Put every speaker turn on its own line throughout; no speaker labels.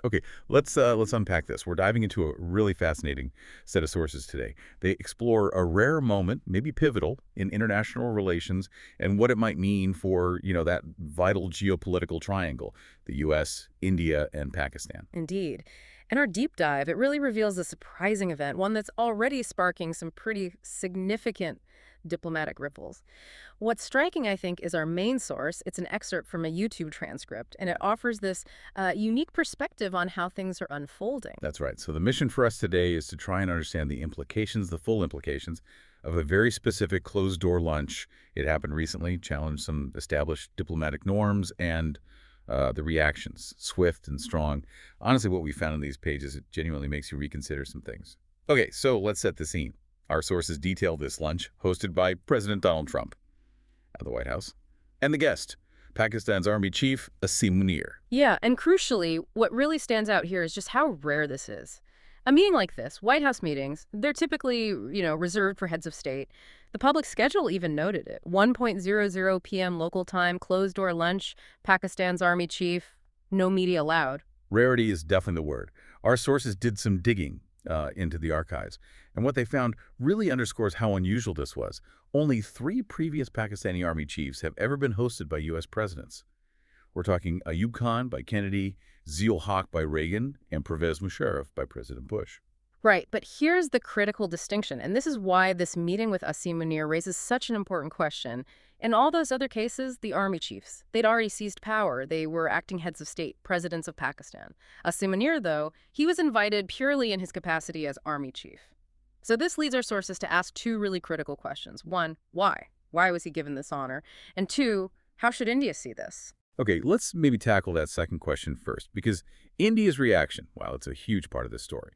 Okay, let's unpack this. We're diving into a really fascinating set of sources today. They explore a rare moment, maybe pivotal, in international relations and what it might mean for, that vital geopolitical triangle, the U.S., India, and Pakistan.
Indeed. In our deep dive, it really reveals a surprising event, one that's already sparking some pretty significant diplomatic ripples. What's striking, I think, is our main source. It's an excerpt from a YouTube transcript, and it offers this unique perspective on how things are unfolding.
That's right. So the mission for us today is to try and understand the implications, the full implications, of a very specific closed-door lunch. It happened recently, challenged some established diplomatic norms, and the reactions, swift and strong. Honestly, what we found in these pages, it genuinely makes you reconsider some things. Okay, so let's set the scene. Our sources detail this lunch, hosted by President Donald Trump at the White House, and the guest, Pakistan's Army Chief, Asim Munir.
Yeah, and crucially, what really stands out here is just how rare this is. A meeting like this, White House meetings, they're typically, reserved for heads of state. The public schedule even noted it. 1:00 p.m. local time, closed-door lunch, Pakistan's Army Chief, no media allowed.
Rarity is definitely the word. Our sources did some digging into the archives, and what they found really underscores how unusual this was. Only 3 previous Pakistani Army chiefs have ever been hosted by U.S. presidents. We're talking Ayub Khan by Kennedy, Zia Haq by Reagan, and Pervez Musharraf by President Bush.
Right, but here's the critical distinction, and this is why this meeting with Asim Munir raises such an important question. In all those other cases, the army chiefs, they'd already seized power. They were acting heads of state, presidents of Pakistan. Asim Munir, though, he was invited purely in his capacity as army chief. So this leads our sources to ask 2 really critical questions. 1, why? Why was he given this honor? And 2, how should India see this?
Okay, let's maybe tackle that second question first, because India's reaction, well, it's a huge part of this story.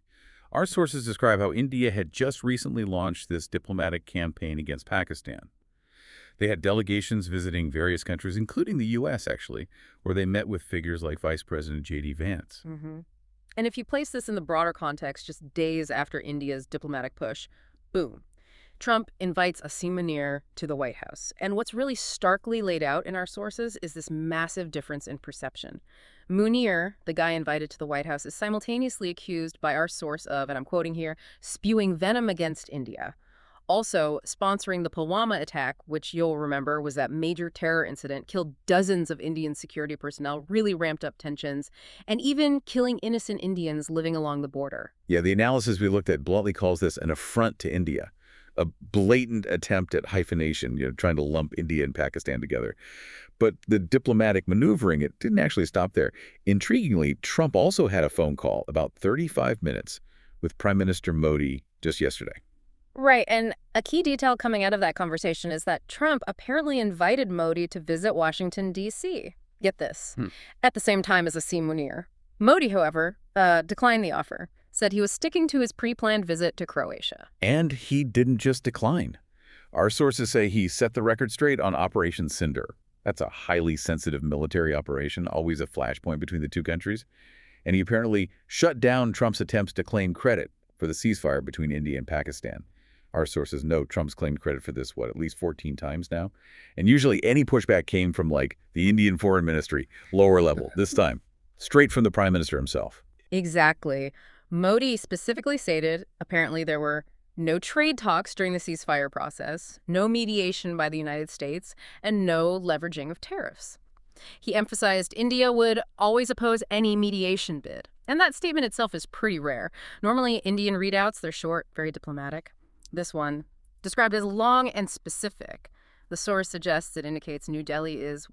Our sources describe how India had just recently launched this diplomatic campaign against Pakistan. They had delegations visiting various countries, including the U.S., actually, where they met with figures like Vice President J.D. Vance.
And if you place this in the broader context, just days after India's diplomatic push, boom, Trump invites Asim Munir to the White House. And what's really starkly laid out in our sources is this massive difference in perception. Munir, the guy invited to the White House, is simultaneously accused by our source of, and I'm quoting here, spewing venom against India. Also, sponsoring the Pulwama attack, which you'll remember was that major terror incident, killed dozens of Indian security personnel, really ramped up tensions, and even killing innocent Indians living along the border.
Yeah, the analysis we looked at bluntly calls this an affront to India, a blatant attempt at hyphenation, trying to lump India and Pakistan together. But the diplomatic maneuvering, it didn't actually stop there. Intriguingly, Trump also had a phone call about 35 minutes with Prime Minister Modi just yesterday.
Right, and a key detail coming out of that conversation is that Trump apparently invited Modi to visit Washington, D.C. Get this. At the same time as Asim Munir. Modi, however, declined the offer, said he was sticking to his pre-planned visit to Croatia.
And he didn't just decline. Our sources say he set the record straight on Operation Sindoor. That's a highly sensitive military operation, always a flashpoint between the two countries. And he apparently shut down Trump's attempts to claim credit for the ceasefire between India and Pakistan. Our sources note Trump's claimed credit for this, at least 14 times now? And usually any pushback came from, the Indian Foreign Ministry, lower level. This time, straight from the Prime Minister himself.
Exactly. Modi specifically stated, apparently there were no trade talks during the ceasefire process, no mediation by the United States, and no leveraging of tariffs. He emphasized India would always oppose any mediation bid. And that statement itself is pretty rare. Normally, Indian readouts, they're short, very diplomatic. This one, described as long and specific. The source suggests it indicates New Delhi is,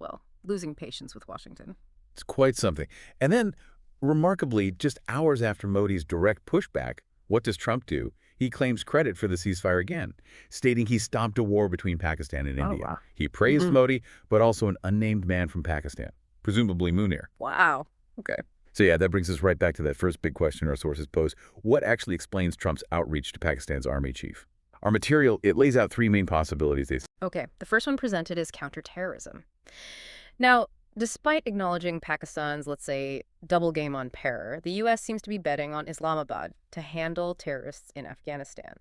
losing patience with Washington.
It's quite something. And then, remarkably, just hours after Modi's direct pushback, what does Trump do? He claims credit for the ceasefire again, stating he stopped a war between Pakistan and India.
Wow.
He praised Modi, but also an unnamed man from Pakistan, presumably Munir.
Wow. Okay.
So yeah, that brings us right back to that first big question our sources pose. What actually explains Trump's outreach to Pakistan's army chief? Our material, it lays out 3 main possibilities.
Okay, the first one presented is counterterrorism. Now, Despite acknowledging Pakistan's, let's say, double game on terror, the U.S. seems to be betting on Islamabad to handle terrorists in Afghanistan.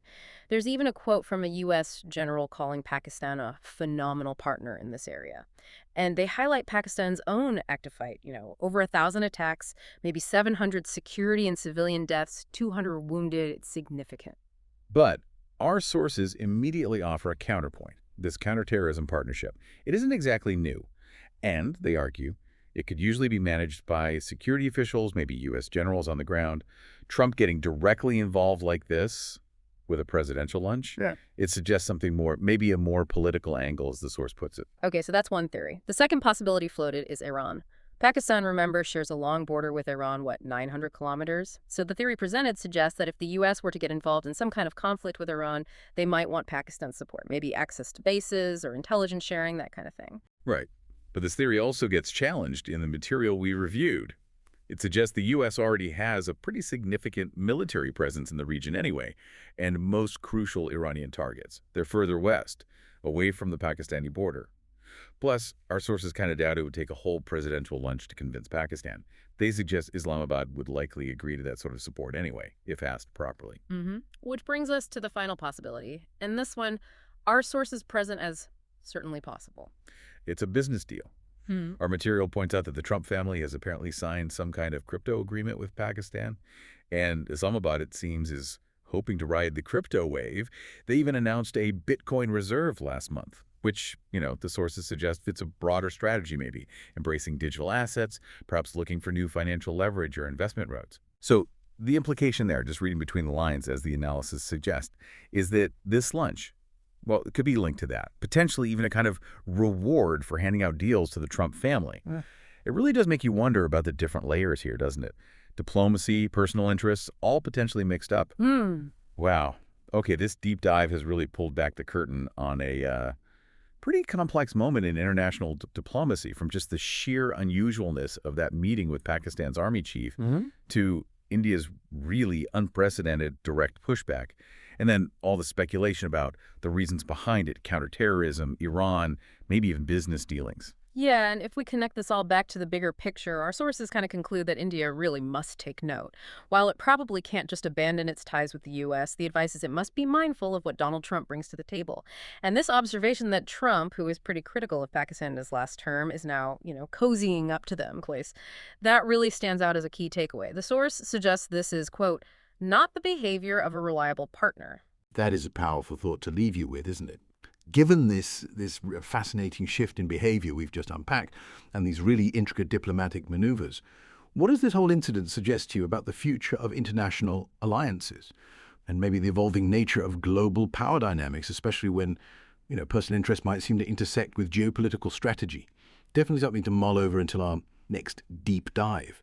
There's even a quote from a U.S. general calling Pakistan a phenomenal partner in this area. And they highlight Pakistan's own active fight, over 1,000 attacks, maybe 700 security and civilian deaths, 200 wounded. It's significant.
But our sources immediately offer a counterpoint, this counterterrorism partnership. It isn't exactly new. And, they argue, it could usually be managed by security officials, maybe U.S. generals on the ground. Trump getting directly involved like this with a presidential lunch,
Yeah.
it suggests something more, maybe a more political angle, as the source puts it.
Okay, so that's one theory. The second possibility floated is Iran. Pakistan, remember, shares a long border with Iran, 900 kilometers? So the theory presented suggests that if the U.S. were to get involved in some kind of conflict with Iran, they might want Pakistan's support, maybe access to bases or intelligence sharing, that kind of thing.
Right. But this theory also gets challenged in the material we reviewed. It suggests the U.S. already has a pretty significant military presence in the region anyway, and most crucial Iranian targets. They're further west, away from the Pakistani border. Plus, our sources kind of doubt it would take a whole presidential lunch to convince Pakistan. They suggest Islamabad would likely agree to that sort of support anyway, if asked properly.
Which brings us to the final possibility. And this one, our sources present as certainly possible.
It's a business deal. Our material points out that the Trump family has apparently signed some kind of crypto agreement with Pakistan, and Islamabad, it seems, is hoping to ride the crypto wave. They even announced a Bitcoin reserve last month, which, the sources suggest fits a broader strategy maybe, embracing digital assets, perhaps looking for new financial leverage or investment routes. So the implication there, just reading between the lines as the analysis suggests, is that this lunch, well, it could be linked to that. Potentially even a kind of reward for handing out deals to the Trump family. It really does make you wonder about the different layers here, doesn't it? Diplomacy, personal interests, all potentially mixed up. Wow. Okay, this deep dive has really pulled back the curtain on a pretty complex moment in international diplomacy, from just the sheer unusualness of that meeting with Pakistan's army chief to India's really unprecedented direct pushback. And then all the speculation about the reasons behind it, counterterrorism, Iran, maybe even business dealings.
Yeah, and if we connect this all back to the bigger picture, our sources kind of conclude that India really must take note. While it probably can't just abandon its ties with the U.S., the advice is it must be mindful of what Donald Trump brings to the table. And this observation that Trump, who is pretty critical of Pakistan in his last term, is now, cozying up to them, that really stands out as a key takeaway. The source suggests this is, quote, not the behavior of a reliable partner.
That is a powerful thought to leave you with, isn't it? Given this fascinating shift in behavior we've just unpacked and these really intricate diplomatic maneuvers, what does this whole incident suggest to you about the future of international alliances and maybe the evolving nature of global power dynamics, especially when, personal interest might seem to intersect with geopolitical strategy? Definitely something to mull over until our next deep dive.